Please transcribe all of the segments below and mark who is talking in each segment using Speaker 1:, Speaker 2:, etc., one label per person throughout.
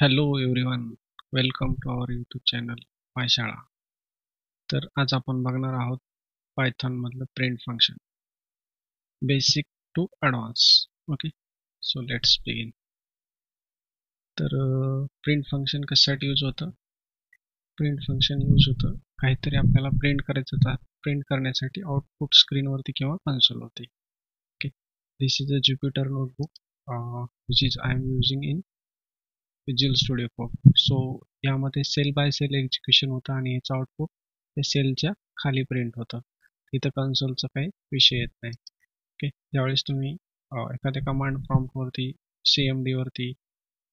Speaker 1: Hello everyone, welcome to our YouTube channel Payshala. तर आज आपण बघणार आहोत पायथॉन मधलं print function, basic to advance. Okay, so let's begin. तर प्रिंट फंक्शन कशासाठी यूज होतं? प्रिंट फंक्शन यूज होतं काहीतरी आपल्याला प्रिंट करायचं होतं, प्रिंट करण्यासाठी आउटपुट स्क्रीनवरती किंवा कन्सोलवरती. Okay, this is a Jupyter notebook which is I am using in Visual Studio Code. So यामध्ये सेल बाय सेल एक्झिक्युशन होतं आणि याचं आउटपुट त्या सेलच्या खाली प्रिंट होतं. इथं कन्सोलचा काही विषय येत नाही. ओके, ज्यावेळेस तुम्ही एखाद्या कमांड प्रॉम्प्टवरती CMD वरती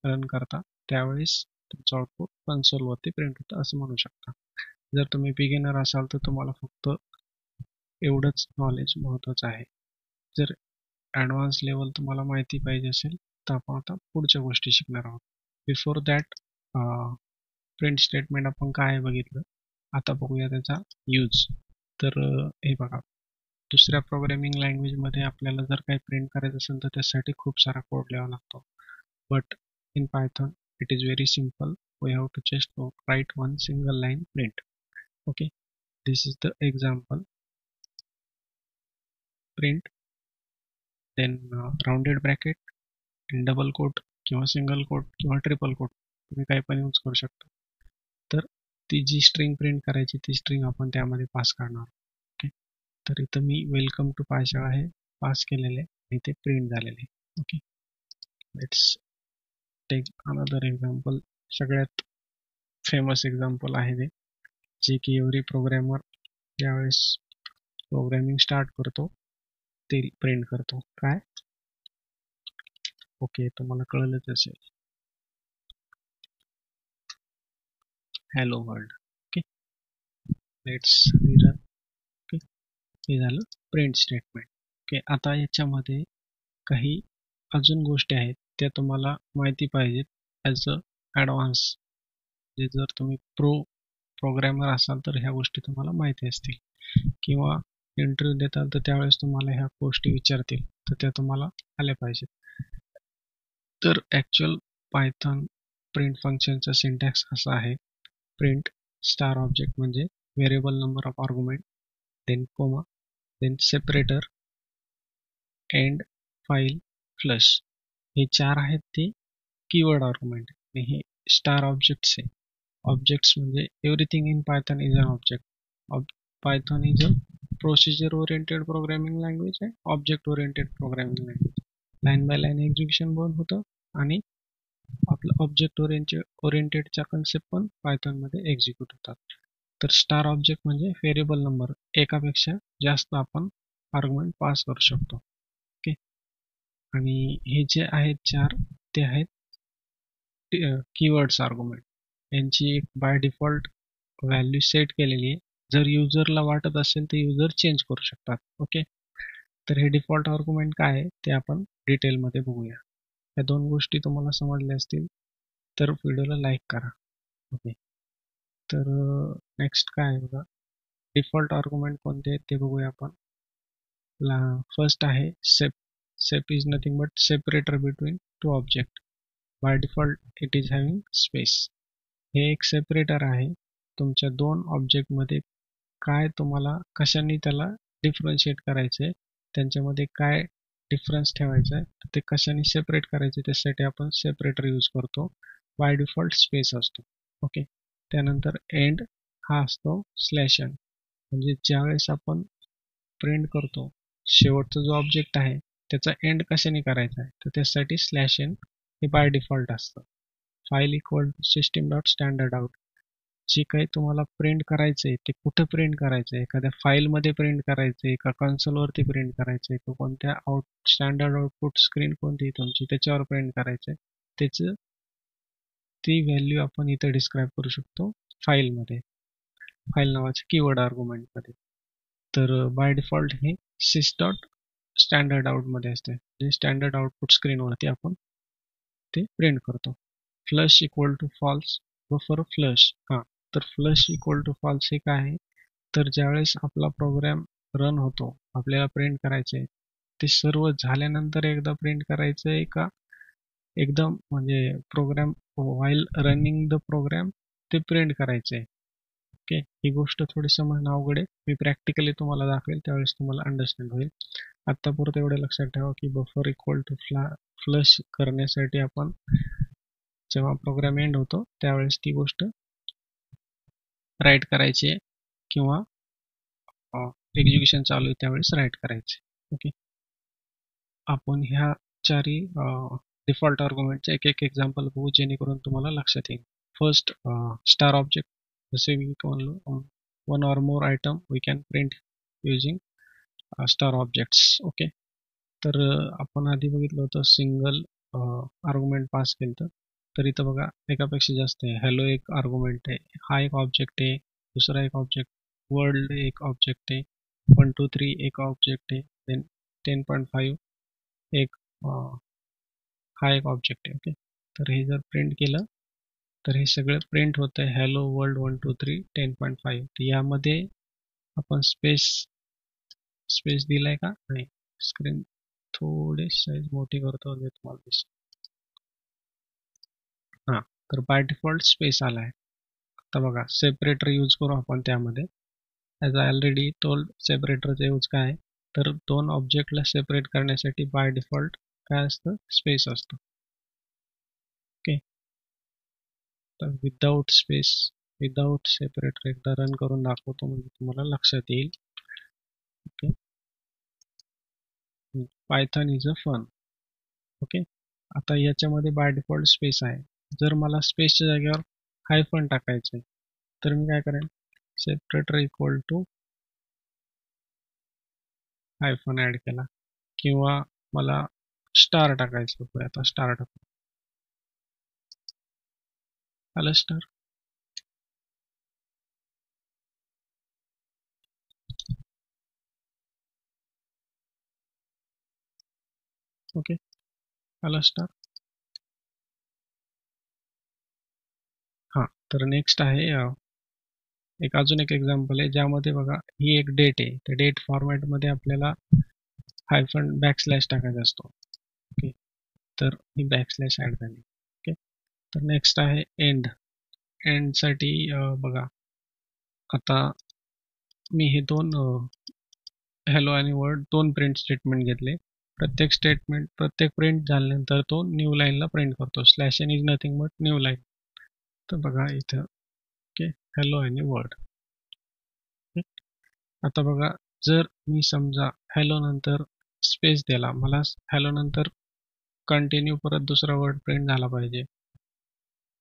Speaker 1: रन करता त्यावेळेस तुमचं आउटपुट कन्सोलवरती प्रिंट होतं असं म्हणू शकता. जर तुम्ही बिगिनर असाल तर तुम्हाला फक्त एवढंच नॉलेज महत्त्वाचं आहे. जर ॲडव्हान्स लेवल तुम्हाला माहिती पाहिजे असेल तर आपण आता पुढच्या गोष्टी शिकणार आहोत. बिफोर दॅट प्रिंट स्टेटमेंट आपण काय बघितलं, आता बघूया त्याचा यूज. तर हे बघा, दुसऱ्या प्रोग्रॅमिंग लँग्वेजमध्ये आपल्याला जर काही प्रिंट करायचं असेल तर त्यासाठी खूप सारा कोड लिहावा लागतो. But in Python it is very simple. We have to just write one single line print. Okay, this is the example. Print then rounded bracket, double quote किंवा सिंगल कोट किंवा triple quote तुम्ही काही पण use करू शकता. तर ती जी string print करायची ती स्ट्रिंग आपण त्यामध्ये पास करणार. ओके, तर इथं मी वेलकम टू पायशाळा आहे पास केलेले आणि ते प्रिंट झालेले. Okay, let's take another example. सगळ्यात फेमस एक्झाम्पल आहे ते, जे की एव्हरी प्रोग्रॅमर ज्यावेळेस प्रोग्रॅमिंग स्टार्ट करतो ते प्रिंट करतो. काय? ओके, तुम्हाला कळलंच असेल, hello world. Okay, let's run. Okay, हे झालं प्रिंट स्टेटमेंट. ओके, आता याच्यामध्ये काही अजून गोष्टी आहेत त्या तुम्हाला माहिती पाहिजेत ॲज अ ॲडव्हान्स. जे जर तुम्ही प्रोग्रॅमर असाल तर ह्या गोष्टी तुम्हाला माहिती असतील, किंवा इंटरव्ह्यू देताल तर त्यावेळेस तुम्हाला ह्या गोष्टी विचारतील तर त्या तुम्हाला आल्या पाहिजेत. तर ॲक्च्युअल पायथॉन प्रिंट फंक्शनचा सिंटॅक्स असा आहे: प्रिंट स्टार ऑब्जेक्ट म्हणजे variable number of argument, then comma, then separator, end, file, flush. हे चार आहेत ते कीवर्ड आर्ग्युमेंट आणि हे स्टार ऑब्जेक्ट्स आहे. ऑब्जेक्ट्स म्हणजे everything in Python is an object. Python is a procedure oriented programming language आहे, object oriented programming language. Line by line execution पण होतं आणि आपलं ऑब्जेक्ट ओरिएंटेडच्या कन्सेप्ट पण पायथॉनमध्ये एक्झिक्यूट होतात. तर स्टार ऑब्जेक्ट म्हणजे व्हेरिएबल नंबर, एकापेक्षा जास्त आपण आर्ग्युमेंट पास करू शकतो. ओके, आणि हे जे आहेत चार ते आहेत कीवर्ड्स आर्ग्युमेंट. यांची एक बाय डिफॉल्ट व्हॅल्यू सेट केलेली आहे. जर युजरला वाटत असेल तर युजर चेंज करू शकतात. ओके, तर हे डिफॉल्ट आर्ग्युमेंट काय आहे ते आपण डिटेलमध्ये बघूया. या दोन गोष्टी तुम्हाला समजल्या असतील तर व्हिडिओला लाईक करा. ओके, तर नेक्स्ट काय आहे बघा, डिफॉल्ट आर्ग्युमेंट कोणते आहेत ते बघूया आपण. फर्स्ट आहे sep. Sep is nothing but separator between two object. By default it is having space. हे एक सेपरेटर आहे. तुमच्या दोन ऑब्जेक्टमध्ये काय तुम्हाला कशाने त्याला डिफरन्शिएट करायचं आहे, त्यांच्यामध्ये काय डिफरन्स ठेवायचा आहे, ते कशाने सेपरेट करायचे त्यासाठी आपण सेपरेटर यूज करतो. बाय डिफॉल्ट स्पेस असतो. ओके, त्यानंतर एंड हा असतो स्लॅश एन. म्हणजे ज्यावेळेस आपण प्रिंट करतो शेवटचा जो ऑब्जेक्ट आहे त्याचा एंड कशाने करायचा आहे तर त्यासाठी स्लॅश एन हे बाय डिफॉल्ट असतं. File equal to system dot standard out. जे काही तुम्हाला प्रिंट करायचं आहे ते कुठं प्रिंट करायचं आहे, एखाद्या फाईलमध्ये प्रिंट करायचं आहे का कन्सोलवरती प्रिंट करायचं आहे, कोणत्या स्टँडर्ड आउटपुट स्क्रीन कोणती तुमची त्याच्यावर प्रिंट करायचं आहे, त्याचं ती व्हॅल्यू आपण इथं डिस्क्राईब करू शकतो फाईलमध्ये, फाईल नावाच्या कीवर्ड आर्ग्युमेंटमध्ये. तर बाय डिफॉल्ट हे सिस डॉट स्टँडर्ड आउटमध्ये असते, जे स्टँडर्ड आउटपुट स्क्रीनवरती आपण ते प्रिंट करतो. फ्लश इक्वल टू फॉल्स व फॉर फ्लश. हां, तर फ्लश इक्वल टू फॉल्स हे काय आहे, तर ज्यावेळेस आपला प्रोग्राम रन होतो आपल्याला प्रिंट करायचं आहे, ते सर्व झाल्यानंतर एकदा प्रिंट करायचं आहे का एकदम म्हणजे program while running the program ते प्रिंट करायचे. ओके, ही गोष्ट थोडी समजणं अवघड आहे. मी प्रॅक्टिकली तुम्हाला दाखवेल त्यावेळेस तुम्हाला अंडरस्टँड होईल. आत्तापुरतं एवढं लक्षात ठेवा की बफर इक्वल टू फ्लश करण्यासाठी आपण जेव्हा प्रोग्राम एंड होतो त्यावेळेस ती गोष्ट राईट करायची आहे किंवा एक्झिक्युशन चालू आहे त्यावेळेस राईट करायचे. ओके, आपण ह्या चारही डिफॉल्ट आर्ग्युमेंटचे एक एक एक्झाम्पल बघू जेणेकरून तुम्हाला लक्षात येईल. First, star object. जसे मी म्हणलो, one or more item we can print using star objects. Okay, तर आपण आधी बघितलं होतं सिंगल आर्ग्युमेंट पास केलं तर इथं बघा एकापेक्षा जास्त आहे. हॅलो एक आर्ग्युमेंट आहे, हा एक ऑब्जेक्ट आहे, दुसरा एक ऑब्जेक्ट, वर्ल्ड एक ऑब्जेक्ट आहे, 1 2 3 एक ऑब्जेक्ट आहे, देन 10.5 एक हा एक ऑब्जेक्ट आहे. ओके, तर हे जर प्रिंट केलं तर हे सगळं प्रिंट होतं आहे हॅलो वर्ल्ड 1 2 3 10.5. तर यामध्ये आपण स्पेस दिलाय का नाही. स्क्रीन थोडी साईज मोठी करतो म्हणजे तुम्हाला दिसेल. हां, तर बाय डिफॉल्ट स्पेस आला आहे. आता बघा सेपरेटर यूज करू आपण त्यामध्ये. ॲज आय ऑलरेडी टोल्ड सेपरेटरचा यूज काय आहे तर दोन ऑब्जेक्टला सेपरेट करण्यासाठी बाय डिफॉल्ट काय असतं, स्पेस असतं. ओके, तर विदाउट सेपरेटर एकदा रन करून दाखवतो म्हणजे तुम्हाला लक्षात येईल. Okay, Python is a fun. Okay, आता याच्यामध्ये बाय डिफॉल्ट स्पेस आहे. जर मला स्पेसच्या जागेवर हायफन टाकायचं आहे तर मी काय करेन, separator equal to hyphen add केला किंवा मला स्टार टाकायचं पुढे. आता स्टार टाकू, आलं स्टार. ओके, आलं स्टार. हां, तर नेक्स्ट आहे एक अजून एक एक्झाम्पल आहे ज्यामध्ये बघा ही एक डेट आहे. त्या डेट फॉर्मॅटमध्ये आपल्याला हायफन बॅकस्लॅश टाकायचा असतो. ओके, तर ही बॅकस्लॅश ॲड झाली. ओके, तर नेक्स्ट आहे एंड. एंडसाठी बघा आता मी हे दोन हॅलो आणि वर्ड दोन प्रिंट स्टेटमेंट घेतले. प्रत्येक प्रिंट झाल्यानंतर तो न्यू लाईनला प्रिंट करतो. Slash n is nothing but new line. तर बघा इथं ओके, हॅलो आणि वर्ड. आता बघा जर मी समजा हॅलो नंतर स्पेस दिला, मला हॅलो नंतर कंटिन्यू परत दुसरा वर्ड प्रिंट झाला पाहिजे,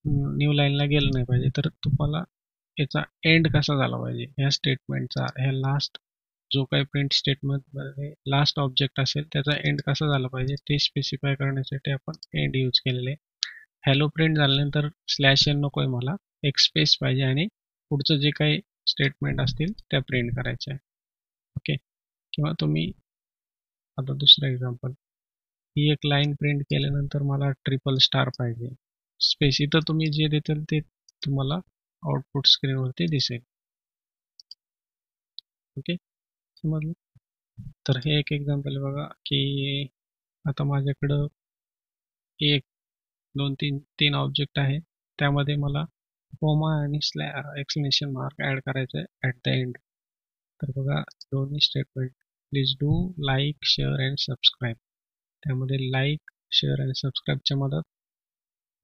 Speaker 1: न्यू लाईनला गेलं नाही पाहिजे, तर तुम्हाला याचा एंड कसा झाला पाहिजे ह्या स्टेटमेंटचा, ह्या लास्ट जो काही प्रिंट स्टेटमेंटमध्ये लास्ट ऑब्जेक्ट असेल त्याचा एंड कसा झाला पाहिजे ते स्पेसिफाय करण्यासाठी आपण एंड यूज केलेले. हॅलो प्रिंट झाल्यानंतर स्लॅश एन नको आहे, मला एक स्पेस पाहिजे आणि पुढचं जे काही स्टेटमेंट असतील त्या प्रिंट करायच्या आहे. ओके, किंवा तुम्ही आता दुसरं एक्झाम्पल, ही एक लाईन प्रिंट केल्यानंतर मला ट्रिपल स्टार पाहिजे, स्पेस इथं तुम्ही जे देताल ते तुम्हाला आउटपुट स्क्रीनवरती दिसेल. ओके, समजलं. तर हे एक एक्झाम्पल बघा की आता माझ्याकडं एक दोन तीन ऑब्जेक्ट आहे, त्यामध्ये मला कोमा आणि एक्सप्लेनेशन मार्क ॲड करायचं आहे ॲट द एंड. तर बघा दोन्ही statement, please do like share and subscribe. त्यामध्ये लाईक शेअर आणि सबस्क्राईबच्या मदत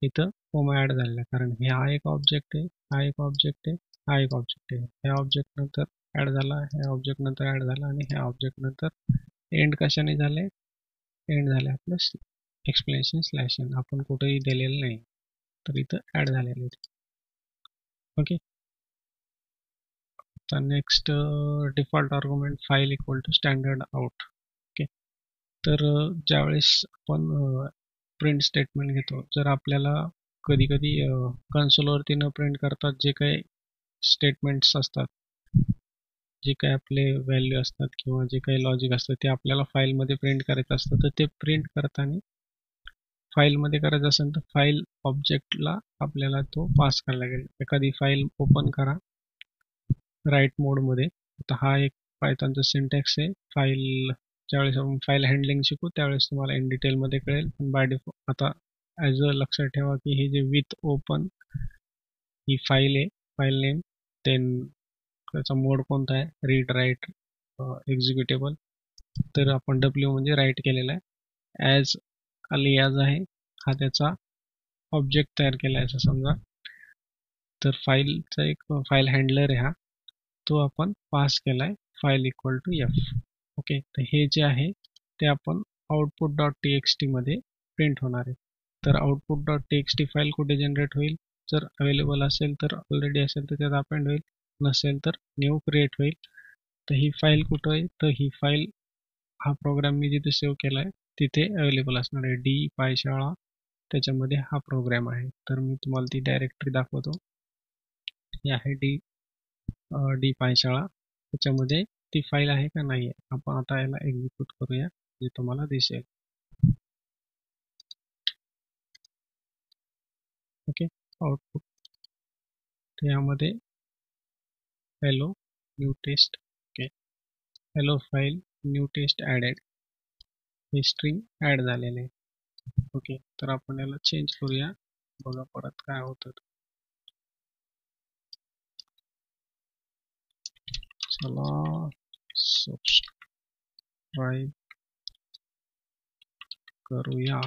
Speaker 1: इथं कोमा ॲड झालेला आहे, कारण हा एक ऑब्जेक्ट आहे, हा एक ऑब्जेक्ट आहे, हा एक ऑब्जेक्ट आहे. ह्या ऑब्जेक्ट नंतर ॲड झाला, ह्या ऑब्जेक्ट नंतर ॲड झाला आणि ह्या ऑब्जेक्ट नंतर एंड कशाने झाले, एंड झाले प्लस एक्सप्लेनेशन स्लॅश एन, आपण कुठेही दिलेलं नाही तर इथं ॲड झालेलं आहे. ओके, तर next default argument file equal to standard out. Okay, तर ज्यावेळेस आपण प्रिंट स्टेटमेंट घेतो, जर आपल्याला कधी कधी कन्सोलवरती न प्रिंट करतात जे काही स्टेटमेंट्स असतात, जे काही आपले व्हॅल्यू असतात किंवा जे काही लॉजिक असतं ते आपल्याला फाईलमध्ये प्रिंट करायचं असतं, तर ते प्रिंट करताना फाईलमध्ये करायचं असेल तर फाईल ऑब्जेक्टला आपल्याला तो पास करायला लागेल. एखादी फाईल ओपन करा राईट मोडमध्ये. आता हा एक पायथॉनचा सिंटॅक्स आहे. ज्यावेळेस आपण फाईल हँडलिंग शिकू त्यावेळेस तुम्हाला इन डिटेलमध्ये कळेल, पण बाय डिफॉल्ट आता ॲज अ लक्षात ठेवा की हे जे विथ ओपन ही फाईल आहे, फाईल नेम, देन त्याचा मोड कोणता आहे, रीड राईट एक्झिक्युटेबल, तर आपण डब्ल्यू म्हणजे राईट केलेला आहे. ॲज अलियाज आहे, हा त्याचा ऑब्जेक्ट तयार केला आहे असं समजा. तर फाईलचा एक फाईल हँडलर आहे हा, तो आपण पास केला आहे file equal to f. Okay, तर हे जे आहे ते आपण आउटपुट डॉट टी एक्स टीमध्ये प्रिंट होणार आहे. तर output dot t x t file कुठे जनरेट होईल, जर अवेलेबल असेल तर, ऑलरेडी असेल तर त्यात अपेंड होईल, नसेल तर न्यू क्रिएट होईल. तर ही फाईल कुठं आहे, तर ही फाईल हा प्रोग्राम मी जिथे सेव्ह केला आहे तिथे अवेलेबल असणार आहे, डी पायशाळा, त्याच्यामध्ये हा प्रोग्राम आहे. तर मी तुम्हाला ती डायरेक्टरी दाखवतो. ही आहे डी डी पायशाळा, त्याच्यामध्ये ती फाईल आहे का नाही आहे. आपण आता याला एक्झिक्यूट करूया, जे तुम्हाला दिसेल. ओके, आउटपुट यामध्ये hello new test, okay, hello file new test added, हे स्ट्रिंग ॲड झालेले आहे. ओके, तर आपण याला चेंज करूया, बघा परत काय होतं. चला सबस्क्राईब करूया.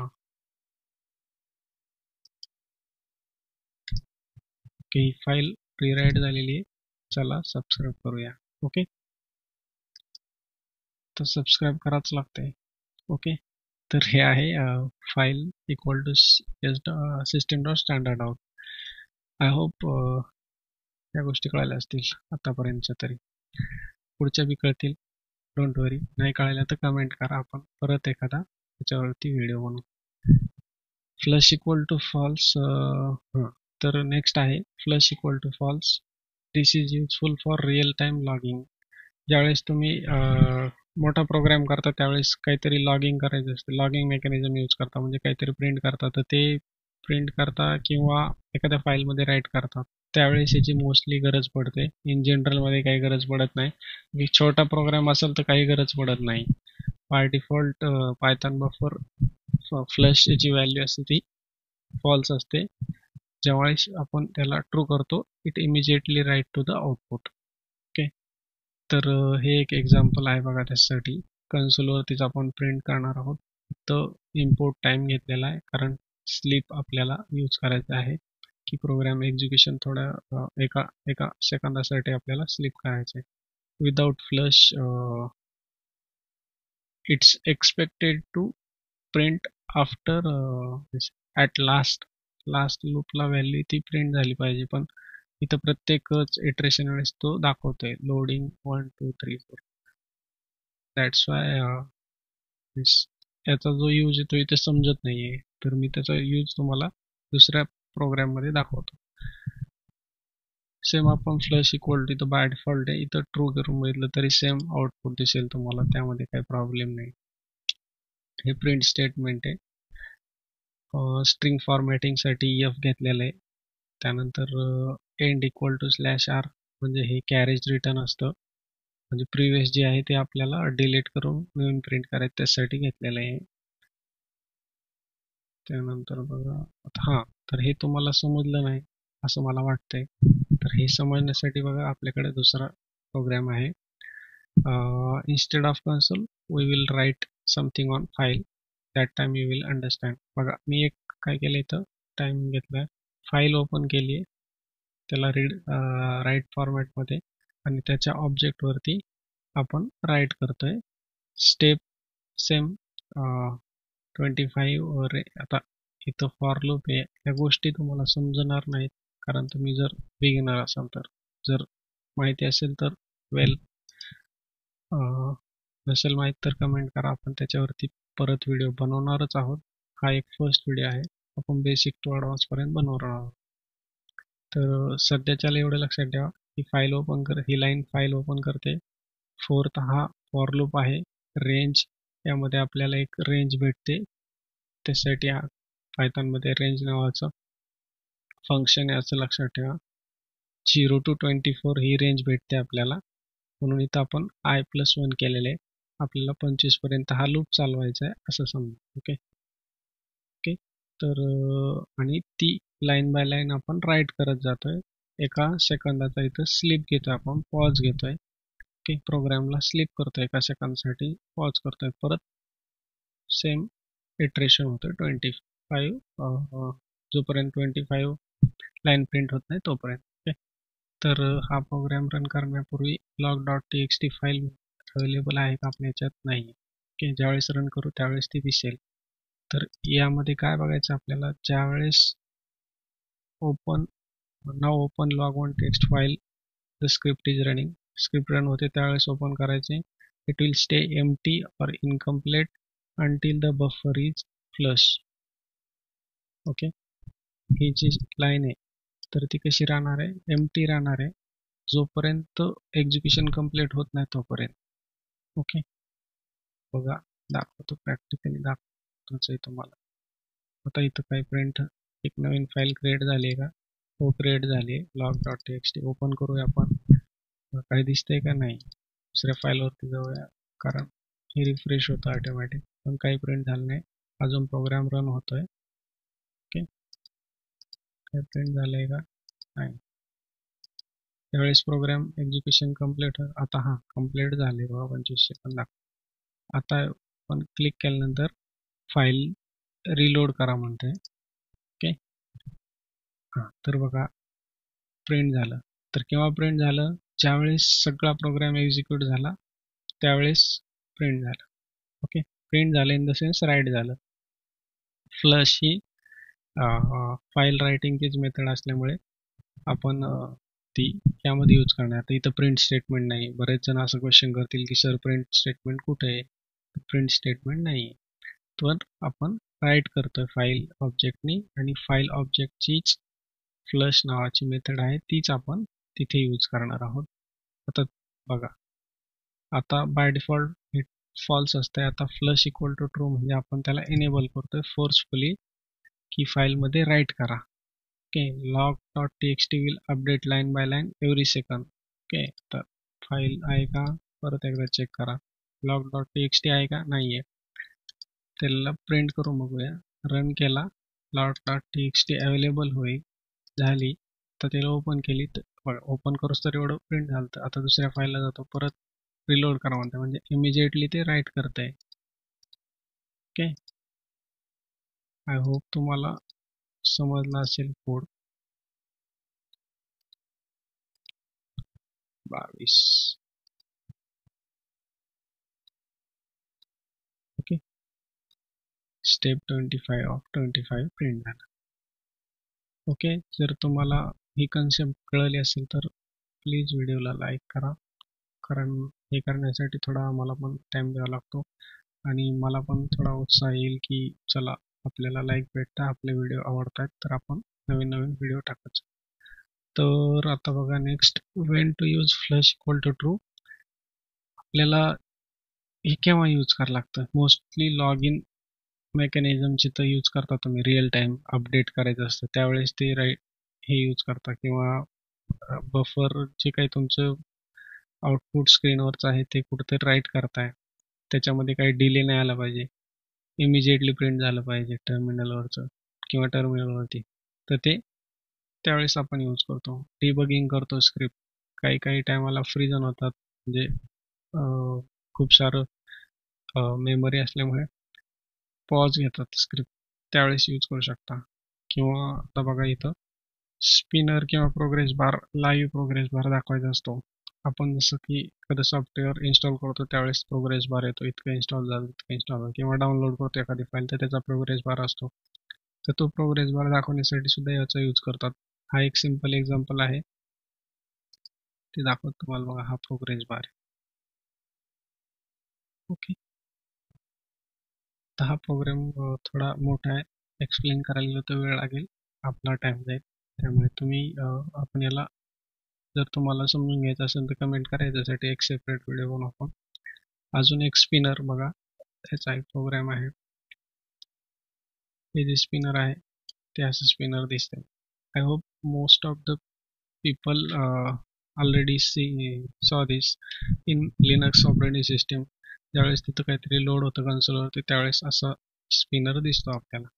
Speaker 1: ओके, ही फाईल रिराईट झालेली आहे, चला सबस्क्राईब करूया. ओके, तर सबस्क्राईब करावंच लागतंय. ओके, तर हे आहे file equal to system dot standard out. I hope या गोष्टी कळायला असतील आतापर्यंतच्या तरी, पुढच्या बी कळतील, डोंट वरी. नाही कळायला तर कमेंट करा, आपण परत एखादा त्याच्यावरती व्हिडिओ बनवू. फ्लश इक्वल टू फॉल्स, तर नेक्स्ट आहे flush equal to false. This is useful for real time logging. ज्यावेळेस तुम्ही मोठा प्रोग्राम करता त्यावेळेस काहीतरी लॉगिंग करायचं असतं, लॉगिंग मेकॅनिझम यूज करता, म्हणजे काहीतरी प्रिंट करता, तर ते प्रिंट करता किंवा एखाद्या फाईलमध्ये राईट करता, त्यावेळेस याची मोस्टली गरज पडते. इन जनरलमध्ये काही गरज पडत नाही. छोटा प्रोग्राम असेल तर काही गरज पडत नाही. By default Python buffer flush याची व्हॅल्यू असते ती फॉल्स असते. ज्यावेळेस आपण त्याला ट्रू करतो, it immediately write to the output. Okay, तर हे एक एक्झाम्पल आहे बघा त्यासाठी. कन्सोलवरतीच आपण प्रिंट करणार आहोत. तर इम्पोर्ट टाइम घेतलेला आहे, कारण स्लीप आपल्याला यूज करायचं आहे, की प्रोग्राम एक्झिक्युशन थोड्या एका एका सेकंदासाठी आपल्याला स्लीप करायचं आहे. Without flush it's expected to print after at last लूपला व्हॅल्यू ती प्रिंट झाली पाहिजे, पण इथं प्रत्येकच इटरेशन वेळेस तो दाखवतोय लोडिंग 1 2 3 4. दॅट्स वाय याचा जो यूज आहे तो इथे समजत नाहीये, तर मी त्याचा यूज तुम्हाला दुसऱ्या प्रोग्राममध्ये दाखवतो. सेम आपण फ्लश इक्वल टू इथं बाय डिफॉल्ट आहे, इथं ट्रू करून बघितलं तरी सेम आउटपुट दिसेल तुम्हाला, त्यामध्ये काही प्रॉब्लेम नाही. हे प्रिंट स्टेटमेंट आहे. स्ट्रिंग फॉर्मॅटिंगसाठी एफ घेतलेलं आहे. त्यानंतर end equal to slash r, म्हणजे हे कॅरेज रिटर्न असतं, म्हणजे प्रिव्हियस जे आहे ते आपल्याला डिलीट करून नवीन प्रिंट करायचं त्यासाठी घेतलेलं आहे. त्यानंतर बघा, हां, तर हे तुम्हाला समजलं नाही असं मला वाटतंय. तर हे समजण्यासाठी बघा आपल्याकडे दुसरा प्रोग्राम आहे. Instead of console we will write something on file, that time you will understand. बघा मी एक काय केलं इथं, टाइम घेतला, फाईल ओपन केली आहे, त्याला राईट फॉर्मॅटमध्ये, आणि त्याच्या ऑब्जेक्टवरती आपण राईट करतोय. स्टेप सेम 25 आता इथं फॉर लूप आहे, या गोष्टी तुम्हाला समजणार नाहीत, कारण तुम्ही जर बिगिनर असाल तर. जर माहिती असेल तर वेल, नसेल माहीत तर कमेंट करा, आपण त्याच्यावरती परत व्हिडिओ बनवणारच आहोत. हा एक फर्स्ट व्हिडिओ आहे, आपण बेसिक टू ॲडव्हान्सपर्यंत बनवणार आहोत. तर सध्याच्याला एवढं लक्षात ठेवा, ही फाईल ओपन ही लाईन फाईल ओपन करते. फोर्थ हा फॉर लूप आहे. रेंज, यामध्ये आपल्याला एक रेंज भेटते, त्यासाठी पायथॉनमध्ये रेंज नावाचं फंक्शन आहे असं लक्षात ठेवा. 0 to 24 ही रेंज भेटते आपल्याला, म्हणून इथं आपण i+1 केलेले आहे. आपल्याला 25 पर्यंत हा लूप चालवायचा आहे असं समजा. ओके ओके, तर आणि ती लाईन बाय लाईन आपण राईट करत जातोय. एका सेकंदाचा इथं स्लिप घेतोय, आपण पॉज घेतोय. ओके, प्रोग्रामला स्लिप करतोय, एका सेकंदसाठी पॉज करतोय, परत सेम इटरेशन होतं 25 जोपर्यंत 25 लाईन प्रिंट होत नाही तोपर्यंत. ओके, तर हा प्रोग्राम रन करण्यापूर्वी log.txt फाईल अवेलेबल आहे का आपल्या याच्यात? नाही. ओके, ज्यावेळेस रन करू त्यावेळेस ती दिसेल. तर यामध्ये काय बघायचं आपल्याला, ज्यावेळेस ओपन नाव open log1 text file the script is running, script run होते त्यावेळेस ओपन करायचे. It will stay empty or incomplete until the buffer is flush. Okay, ही जी लाईन आहे तर ती कशी राहणार आहे? एम्प्टी राहणार आहे जोपर्यंत एक्झिक्युशन कंप्लीट होत नाही तोपर्यंत. ओके, बघा दाखवतो, प्रॅक्टिकली दाखवतोच आहे तुम्हाला. आता इथं काय प्रिंट, एक नवीन फाईल क्रिएट झाली आहे का? हो, क्रिएट झाली आहे. log.txt ओपन करूया आपण. काही दिसतंय का? नाही. दुसऱ्या फाईलवरती जाऊया, कारण हे रिफ्रेश होतं ऑटोमॅटिक, पण काही प्रिंट झालं नाही. अजून प्रोग्राम रन होतोय. ओके, काय प्रिंट झालंय का? नाही. त्यावेळेस प्रोग्राम एक्झिक्युशन कम्प्लीट, आता हा कम्प्लीट झाले बघा, 25 सेकंद लागतात. आता आपण क्लिक केल्यानंतर फाईल रिलोड करा म्हणते. ओके, हां, तर बघा प्रिंट झालं. तर केव्हा प्रिंट झालं? ज्यावेळेस सगळा प्रोग्राम एक्झिक्यूट झाला त्यावेळेस प्रिंट झालं. ओके, प्रिंट झालं इन द सेन्स राईट झालं. फ्लश ही फाईल रायटिंगचीच मेथड असल्यामुळे आपण ती यामध्ये यूज करणार. आता इथं प्रिंट स्टेटमेंट नाही. बरेच जण असं क्वेश्चन करतील की सर प्रिंट स्टेटमेंट कुठे आहे? प्रिंट स्टेटमेंट नाही आहे. तर आपण राईट करतोय फाईल ऑब्जेक्टनी, आणि फाईल ऑब्जेक्टचीच फ्लश नावाची मेथड आहे तीच आपण तिथे यूज करणार आहोत. आता बघा, आता बाय डिफॉल्ट फॉल्स असते. आता फ्लश इक्वल टू ट्रू म्हणजे आपण त्याला एनेबल करतोय फोर्सफुली की फाईलमध्ये राईट करा. Okay, log.txt will update line by line every second. Okay, तर फाईल आहे का? परत एकदा चेक करा. log.txt आहे का? नाही आहे. त्याला प्रिंट करून बघूया. रन केला, log.txt अवेलेबल होईल, झाली. तर त्याला ओपन केली तर बघा, ओपन करूच तर एवढं प्रिंट झालं. तर आता दुसऱ्या फाईलला जातो, परत रिलोड करा म्हणते, म्हणजे इमिजिएटली ते राईट करते. ओके, आय होप तुम्हाला समजला असेल code. 22. Okay, step 25 of 25 print झाला. ओके, जर तुम्हाला ही कन्सेप्ट कळली असेल तर प्लीज व्हिडिओला लाईक करा, कारण हे करण्यासाठी थोडा आम्हाला पण टाईम द्यावा लागतो आणि मला पण थोडा उत्साह येईल की चला, आपल्याला लाईक भेटतं, आपले व्हिडिओ आवडतात, तर आपण नवीन नवीन व्हिडिओ टाकायचं. तर आता बघा next, when to use flush equal to true. आपल्याला हे केव्हा यूज करावं लागतं? मोस्टली लॉग इन मेकॅनिझमची तर यूज करता तुम्ही, रिअल टाईम अपडेट करायचं असतं त्यावेळेस ते हे यूज करता, किंवा बफर जे काही तुमचं आउटपुट स्क्रीनवरचं आहे ते कुठेतरी राईट करताय, त्याच्यामध्ये काही डिले नाही आला पाहिजे, इमिजिएटली प्रिंट झालं पाहिजे टर्मिनलवरचं किंवा टर्मिनलवरती, तर ते त्यावेळेस आपण यूज करतो. डिबगिंग करतो स्क्रिप्ट, काही काही टायमाला फ्रीजन होतात, म्हणजे खूप सारं मेमरी असल्यामुळे पॉज घेतात स्क्रिप्ट, त्यावेळेस यूज करू शकता. किंवा आता बघा इथं स्पिनर किंवा progress bar, live progress bar दाखवायचा असतो. आपण जसं की एखादं सॉफ्टवेअर इन्स्टॉल करतो त्यावेळेस प्रोग्रेस बार येतो, इतकं इन्स्टॉल झालं, इतकं इन्स्टॉल झालं, किंवा डाउनलोड करतो एखादी फाईल तर त्याचा प्रोग्रेस बार असतो. तर तो प्रोग्रेस बार दाखवण्यासाठी सुद्धा याचा यूज करतात. हा एक सिम्पल एक्झाम्पल आहे, ते दाखवतो तुम्हाला. बघा, हा प्रोग्रेस बार. ओके, तर हा प्रोग्राम थोडा मोठा आहे, एक्सप्लेन करायला गेलो तर वेळ लागेल, आपला टाईम जाईल. त्यामुळे तुम्ही आपण याला, जर तुम्हाला समजून घ्यायचं असेल तर कमेंट करा, याच्यासाठी एक सेपरेट व्हिडिओ बनवू आपण. अजून एक स्पिनर बघा, त्याचा एक प्रोग्राम आहे. हे जे स्पिनर आहे ते असं स्पिनर दिसते. I hope most of the people already saw this in Linux operating system. ज्यावेळेस तिथं काहीतरी लोड होतं कन्सोलवरती त्यावेळेस असा स्पिनर दिसतो आपल्याला.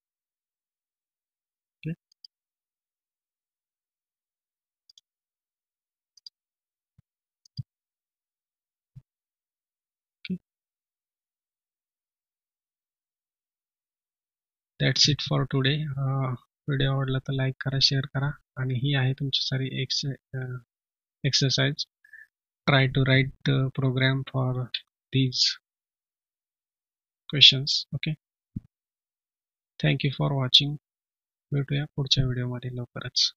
Speaker 1: That's it for today. Video आवडला तर लाईक करा, शेअर करा, आणि ही आहे तुमच्यासाठी exercise. Try to write program for these questions. Okay, thank you for watching. भेटूया पुढच्या व्हिडिओमध्ये लवकरच.